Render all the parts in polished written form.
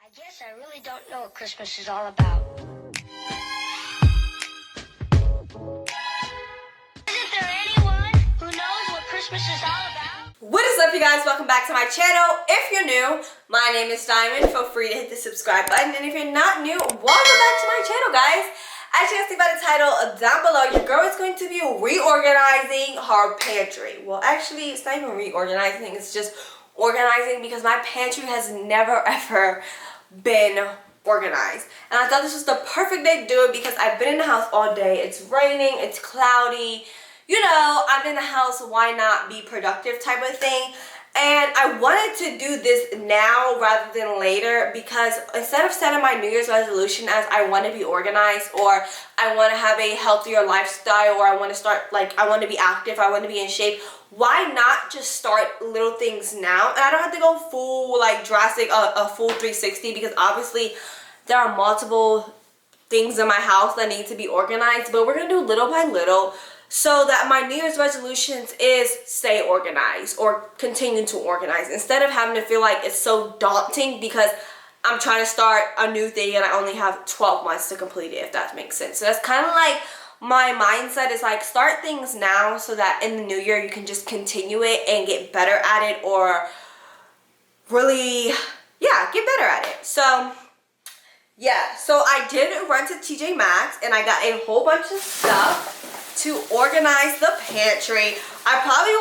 I guess I really don't know what Christmas is all about. Isn't there anyone who knows what Christmas is all about? What is up, you guys? Welcome back to my channel. If you're new, my name is Diamond. Feel free to hit the subscribe button. And if you're not new, welcome back to my channel, guys. As you can see by the title down below, your girl is going to be reorganizing her pantry. Well, actually, it's not even reorganizing. It's just organizing because my pantry has never, ever been organized. And I thought this was the perfect day to do it because I've been in the house all day. It's raining, it's cloudy. You know, I'm in the house, why not be productive type of thing. And I wanted to do this now rather than later because instead of setting my New Year's resolution as I want to be organized or I want to have a healthier lifestyle or I want to start, like, I want to be active, I want to be in shape, why not just start little things now? And I don't have to go full, like, drastic, a full 360 because obviously there are multiple things in my house that need to be organized, but we're going to do little by little. So that my New Year's resolutions is stay organized or continue to organize instead of having to feel like it's so daunting because I'm trying to start a new thing and I only have 12 months to complete it, if that makes sense. So that's kind of like my mindset is like start things now so that in the new year you can just continue it and get better at it or really, yeah, get better at it. So yeah, so I did run to TJ Maxx and I got a whole bunch of stuff to organize the pantry. I probably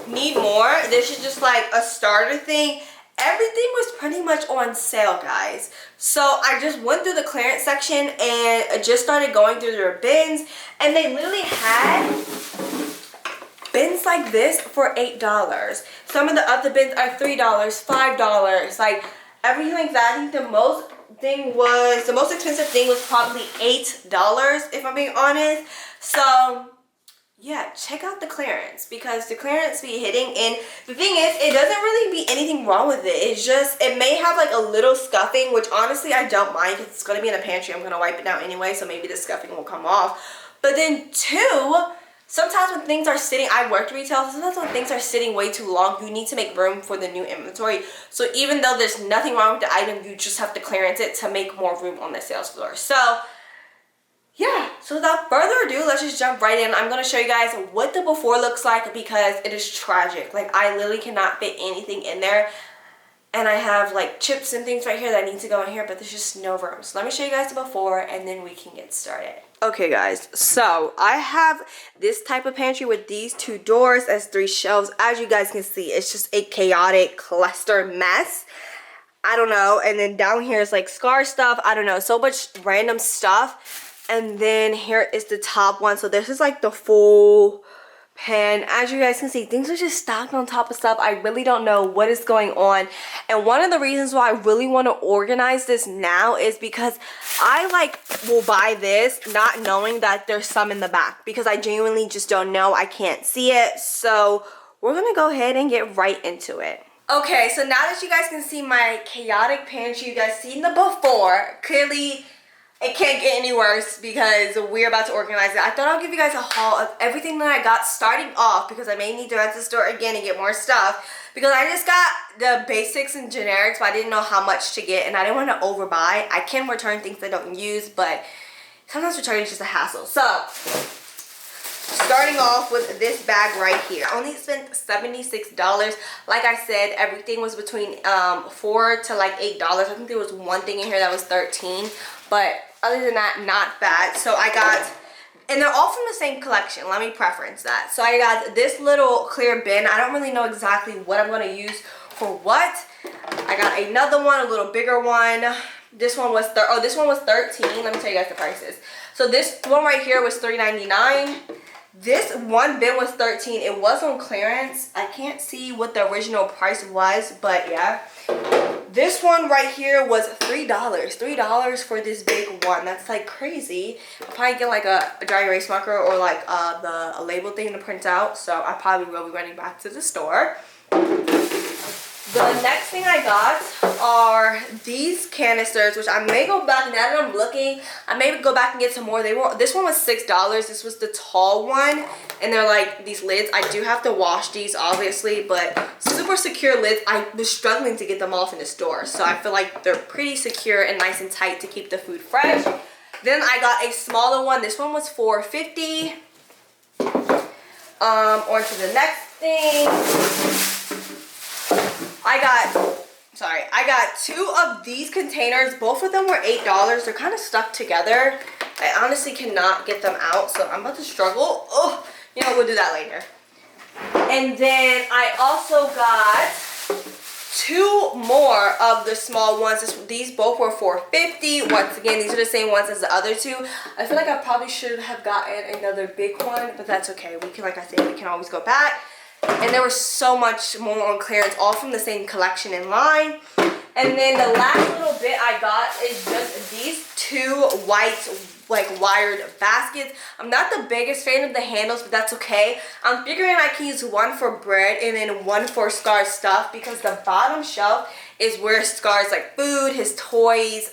will need more. This is just like a starter thing. Everything was pretty much on sale, guys. So I just went through the clearance section and just started going through their bins. And they literally had bins like this for $8. Some of the other bins are $3, $5. Like everything like that. I think the most expensive thing was probably $8 if I'm being honest. So yeah, check out the clearance because the clearance be hitting, and the thing is it doesn't really be anything wrong with it. It's just it may have like a little scuffing, which honestly I don't mind because it's going to be in the pantry. I'm going to wipe it down anyway, so maybe the scuffing will come off. But then two, sometimes when things are sitting, I worked retail, so sometimes when things are sitting way too long, you need to make room for the new inventory. So even though there's nothing wrong with the item, you just have to clearance it to make more room on the sales floor. So yeah, so without further ado, let's just jump right in. I'm going to show you guys what the before looks like because it is tragic. Like, I literally cannot fit anything in there. And I have, like, chips and things right here that need to go in here, but there's just no room. So let me show you guys the before, and then we can get started. Okay, guys, so I have this type of pantry with these two doors as 3 shelves. As you guys can see, it's just a chaotic cluster mess. I don't know. And then down here is, like, scar stuff. I don't know. So much random stuff. And then here is the top one. So this is like the full pan. As you guys can see, things are just stacked on top of stuff. I really don't know what is going on. And one of the reasons why I really want to organize this now is because I will buy this not knowing that there's some in the back. Because I genuinely just don't know. I can't see it. So we're going to go ahead and get right into it. Okay, so now that you guys can see my chaotic pantry, you guys seen the before. Clearly, it can't get any worse because we're about to organize it. I thought I'll give you guys a haul of everything that I got starting off because I may need to run to the store again and get more stuff because I just got the basics and generics, but I didn't know how much to get and I didn't want to overbuy. I can return things I don't use, but sometimes returning is just a hassle. So, starting off with this bag right here. I only spent $76. Like I said, everything was between $4 to like $8. I think there was one thing in here that was $13, but other than that, not bad. So I got, and they're all from the same collection. Let me preference that. So I got this little clear bin. I don't really know exactly what I'm going to use for what. I got another one, a little bigger one. This one was this one was $13. Let me tell you guys the prices. So this one right here was $3.99. This one bin was $13. It was on clearance. I can't see what the original price was, but yeah. This one right here was $3. $3 for this big one. That's like crazy. I'll probably get like a dry erase marker or like a label thing to print out. So I probably will be running back to the store. The next thing I got are these canisters, which I may go back, now that I'm looking, I may go back and get some more. This one was $6. This was the tall one, and they're like these lids. I do have to wash these, obviously, but super secure lids. I was struggling to get them off in the store, so I feel like they're pretty secure and nice and tight to keep the food fresh. Then I got a smaller one. This one was $4.50. On to the next thing. I got 2 of these containers. Both of them were $8. They're kind of stuck together. I honestly cannot get them out, so I'm about to struggle. Oh, you know, we'll do that later. And then I also got 2 more of the small ones. These both were $4.50. Once again, these are the same ones as the other 2. I feel like I probably should have gotten another big one, but that's okay. We can, like I said, we can always go back. And there was so much more on clearance, all from the same collection in line. And then the last little bit I got is just these 2 white, like, wired baskets. I'm not the biggest fan of the handles, but that's okay. I'm figuring I can use one for bread and then one for Scar's stuff, because the bottom shelf is where Scar's, like, food, his toys,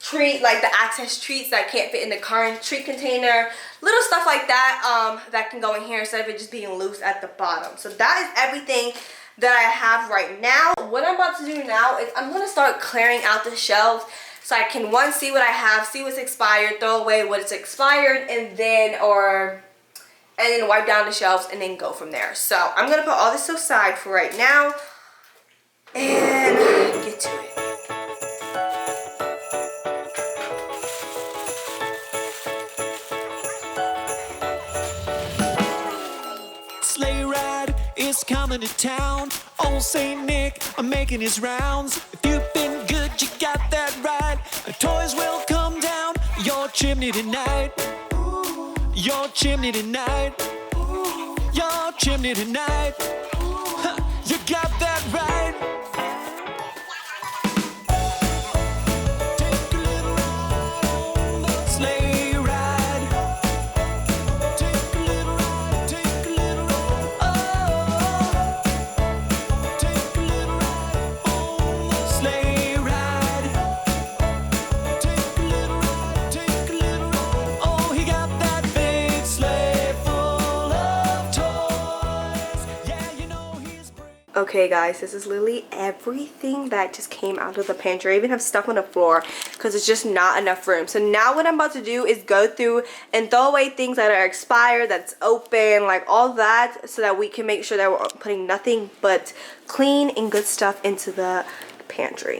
treat, like the access treats that can't fit in the current treat container, little stuff like that, that can go in here instead of it just being loose at the bottom. So that is everything that I have right now. What I'm about to do now is I'm going to start clearing out the shelves so I can, one, see what I have, see what's expired, throw away what's expired, and then wipe down the shelves and then go from there. So I'm going to put all this aside for right now and get to it. Is coming to town. Old Saint Nick, I'm making his rounds. If you've been good, you got that right. The toys will come down your chimney tonight. Your chimney tonight. Your chimney tonight. You got that right. Take a little ride on the sleigh ride. Take a little ride, take a little ride. Oh, take a little ride on the sleigh ride. Take a little ride, take a little ride. Oh, he got that big sleigh full of toys. Yeah, you know he's brave. Okay guys, this is literally everything that just came out of the pantry. I even have stuff on the floor because it's just not enough room. So now what I'm about to do is go through and throw away things that are expired, that's open, like all that, so that we can make sure that we're putting nothing but clean and good stuff into the pantry.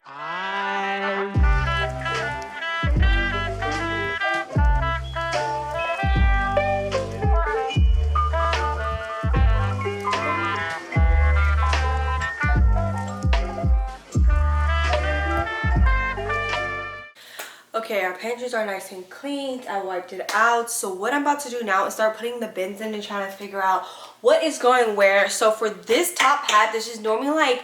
Okay, our pantries are nice and clean. I wiped it out. So what I'm about to do now is start putting the bins in and trying to figure out what is going where. So for this top hat, this is normally like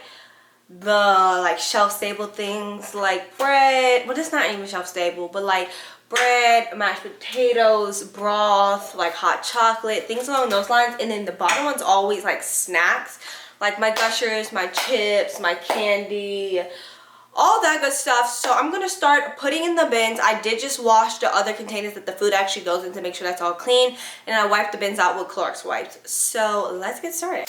the shelf stable things like bread. Well, it's not even shelf stable, but like bread, mashed potatoes, broth, like hot chocolate, things along those lines. And then the bottom one's always like snacks, like my Gushers, my chips, my candy, all that good stuff. So I'm gonna start putting in the bins. I did just wash the other containers that the food actually goes in to make sure that's all clean, and I wiped the bins out with Clorox wipes. So let's get started.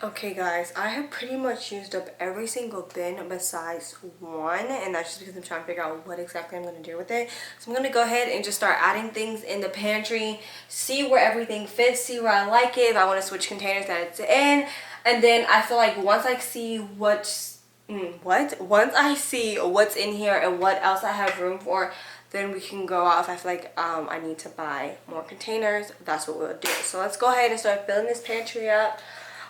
Okay guys, I have pretty much used up every single bin besides one, and that's just because I'm trying to figure out what exactly I'm going to do with it. So I'm going to go ahead and just start adding things in the pantry, see where everything fits, see where I like it, if I want to switch containers that it's in, and then I feel like once I see once I see what's in here and what else I have room for, then we can go out. If I feel like I need to buy more containers, that's what we'll do. So let's go ahead and start filling this pantry up.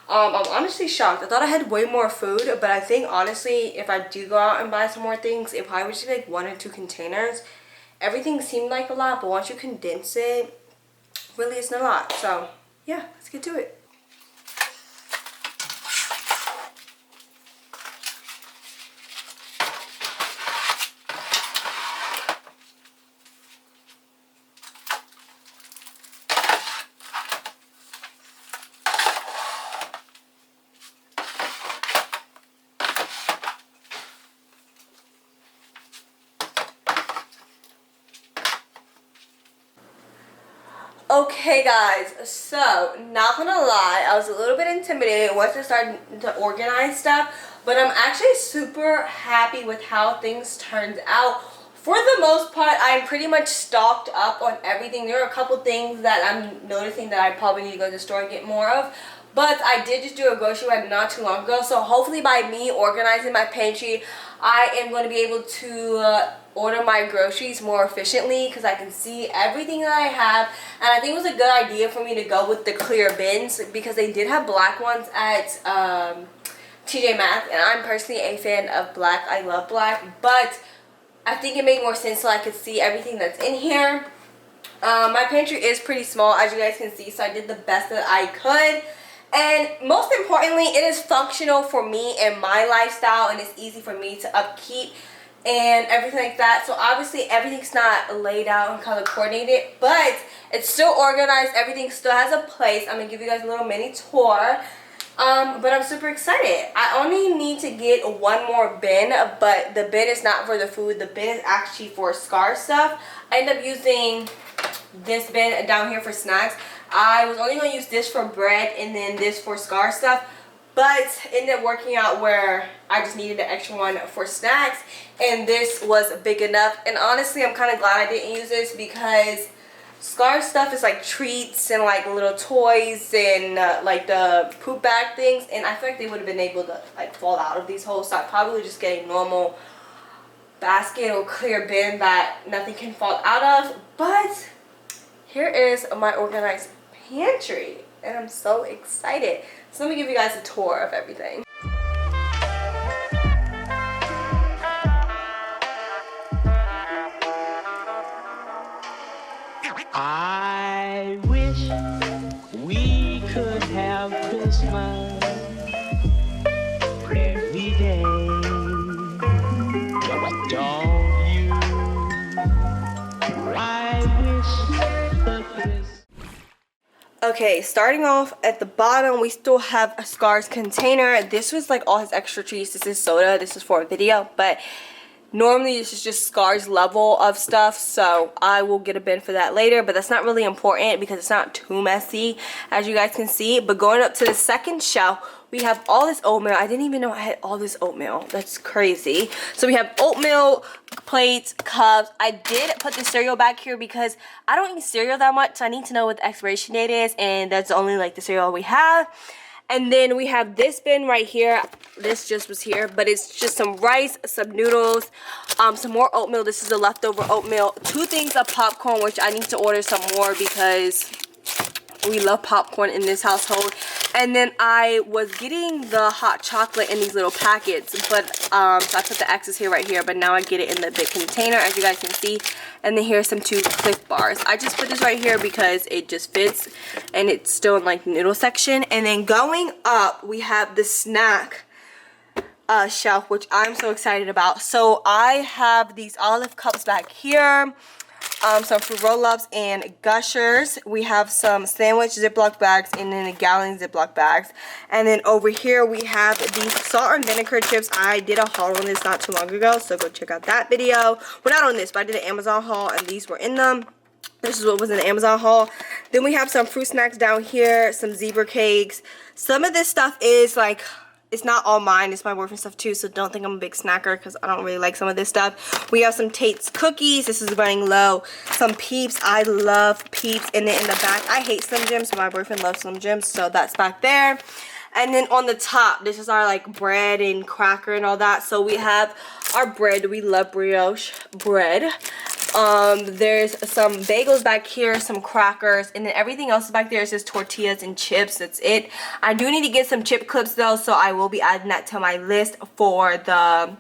I'm honestly shocked. I thought I had way more food, but I think honestly if I do go out and buy some more things, it probably would just be like 1 or 2 containers. Everything seemed like a lot, but once you condense it, really isn't a lot. So yeah, let's get to it. Okay guys, so not gonna lie, I was a little bit intimidated once I started to organize stuff, but I'm actually super happy with how things turned out. For the most part, I'm pretty much stocked up on everything. There are a couple things that I'm noticing that I probably need to go to the store and get more of, but I did just do a grocery run not too long ago, so hopefully by me organizing my pantry, I am going to be able to order my groceries more efficiently because I can see everything that I have. And I think it was a good idea for me to go with the clear bins because they did have black ones at TJ Maxx, and I'm personally a fan of black. I love black, but I think it made more sense so I could see everything that's in here. My pantry is pretty small, as you guys can see, so I did the best that I could. And most importantly, it is functional for me and my lifestyle, and it's easy for me to upkeep and everything like that. So obviously everything's not laid out and color coordinated, but it's still organized. Everything still has a place. I'm gonna give you guys a little mini tour. But I'm super excited. I only need to get one more bin, but the bin is not for the food. The bin is actually for scar stuff. I end up using this bin down here for snacks. I was only going to use this for bread and then this for scar stuff, but ended up working out where I just needed an extra one for snacks, and this was big enough. And honestly, I'm kind of glad I didn't use this because scar stuff is like treats and like little toys and like the poop bag things, and I feel like they would have been able to like fall out of these holes, so I probably just get a normal basket or clear bin that nothing can fall out of. But here is my organized pantry, and I'm so excited. So let me give you guys a tour of everything. I wish we could have Christmas every day. Don't you? I wish the Christmas. Okay, starting off at the bottom, we still have a Scar's container. This was like all his extra treats. This is soda. This is for a video, but normally this is just Scar's level of stuff, so I will get a bin for that later, but that's not really important because it's not too messy, as you guys can see. But going up to the second shelf, we have all this oatmeal. I didn't even know I had all this oatmeal. That's crazy. So we have oatmeal, plates, cups. I did put the cereal back here because I don't eat cereal that much, so I need to know what the expiration date is, and that's only like the cereal we have. And then we have this bin right here. This just was here, but it's just some rice, some noodles, some more oatmeal. This is the leftover oatmeal. 2 things of popcorn, which I need to order some more because we love popcorn in this household. And then I was getting the hot chocolate in these little packets, but so I put the X's here right here, but now I get it in the big container, as you guys can see. And then here's some 2 Cliff bars. I just put this right here because it just fits, and it's still in like the noodle section. And then going up, we have the snack shelf, which I'm so excited about. So I have these olive cups back here, some fruit roll-ups and Gushers. We have some sandwich Ziploc bags and then a gallon Ziploc bags. And then over here we have these salt and vinegar chips. I did a haul on this not too long ago, so go check out that video. Well, not on this, but I did an Amazon haul and these were in them. This is what was in the Amazon haul. Then we have some fruit snacks down here, some zebra cakes. Some of this stuff is like, it's not all mine, it's my boyfriend's stuff too, so don't think I'm a big snacker because I don't really like some of this stuff. We have some Tate's cookies. This is running low. Some Peeps. I love Peeps. And then in the back, I hate Slim Jims, but my boyfriend loves Slim Jims, so that's back there. And then on the top, this is our like bread and cracker and all that. So we have our bread. We love brioche bread. There's some bagels back here, some crackers, and then everything else back there is just tortillas and chips. That's it. I do need to get some chip clips though, so I will be adding that to my list for the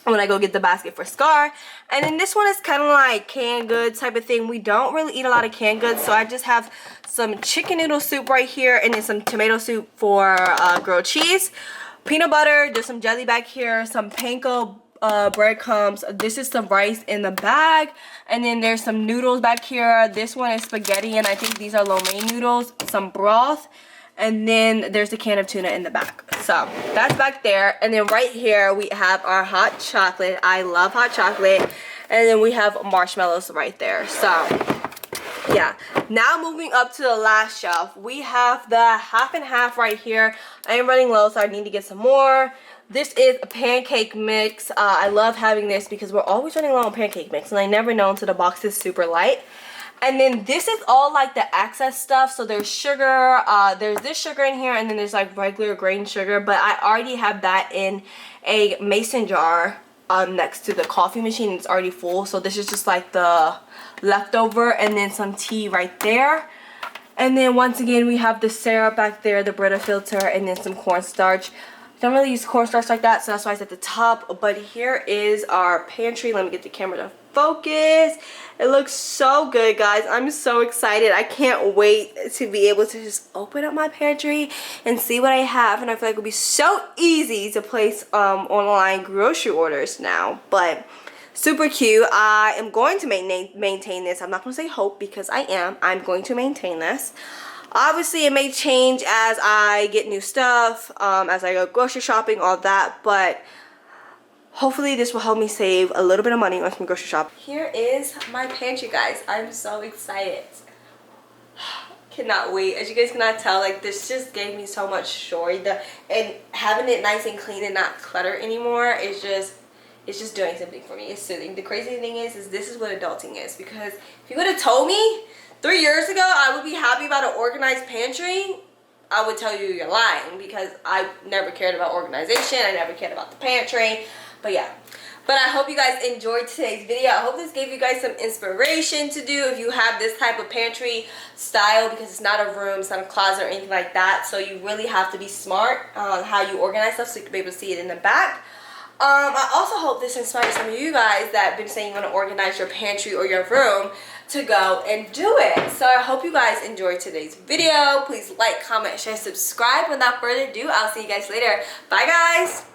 when I go get the basket for Scar. And then this one is kind of like canned goods type of thing. We don't really eat a lot of canned goods, so I just have some chicken noodle soup right here, and then some tomato soup for grilled cheese, peanut butter. There's some jelly back here, some panko breadcrumbs. This is some rice in the bag, and then there's some noodles back here. This one is spaghetti, and I think these are lo mein noodles. Some broth, and then there's a can of tuna in the back. So that's back there. And then right here we have our hot chocolate. I love hot chocolate. And then we have marshmallows right there. So yeah, now moving up to the last shelf, we have the half and half right here. I am running low, so I need to get some more. This is a pancake mix. I love having this because we're always running low on pancake mix, and I never know until the box is super light. And then this is all like the excess stuff. So there's sugar, there's this sugar in here, and then there's like regular grain sugar, but I already have that in a mason jar next to the coffee machine. It's already full, so this is just like the leftover, and then some tea right there. And then once again we have the syrup back there, the Brita filter, and then some cornstarch. Don't really use cornstarch like that, so that's why it's at the top. But here is our pantry. Let me get the camera to focus. It looks so good, guys. I'm so excited. I can't wait to be able to just open up my pantry and see what I have. And I feel like it'll be so easy to place online grocery orders now. But super cute. I am going to maintain this. I'm not going to say hope because I am. I'm going to maintain this. Obviously, it may change as I get new stuff, as I go grocery shopping, all that, but hopefully this will help me save a little bit of money on some grocery shopping. Here is my pantry, guys. I'm so excited. Cannot wait. As you guys cannot tell, like, this just gave me so much joy. And having it nice and clean and not clutter anymore is just doing something for me. It's soothing. The crazy thing is this is what adulting is, because if you would have told me 3 years ago I would be happy about an organized pantry, I would tell you you're lying, because I never cared about organization. I never cared about the pantry. But yeah. But I hope you guys enjoyed today's video. I hope this gave you guys some inspiration to do if you have this type of pantry style, because it's not a room, it's not a closet or anything like that. So you really have to be smart on how you organize stuff so you can be able to see it in the back. I also hope this inspires some of you guys that have been saying you want to organize your pantry or your room to go and do it. So I hope you guys enjoyed today's video. Please like, comment, share, subscribe. Without further ado, I'll see you guys later. Bye, guys.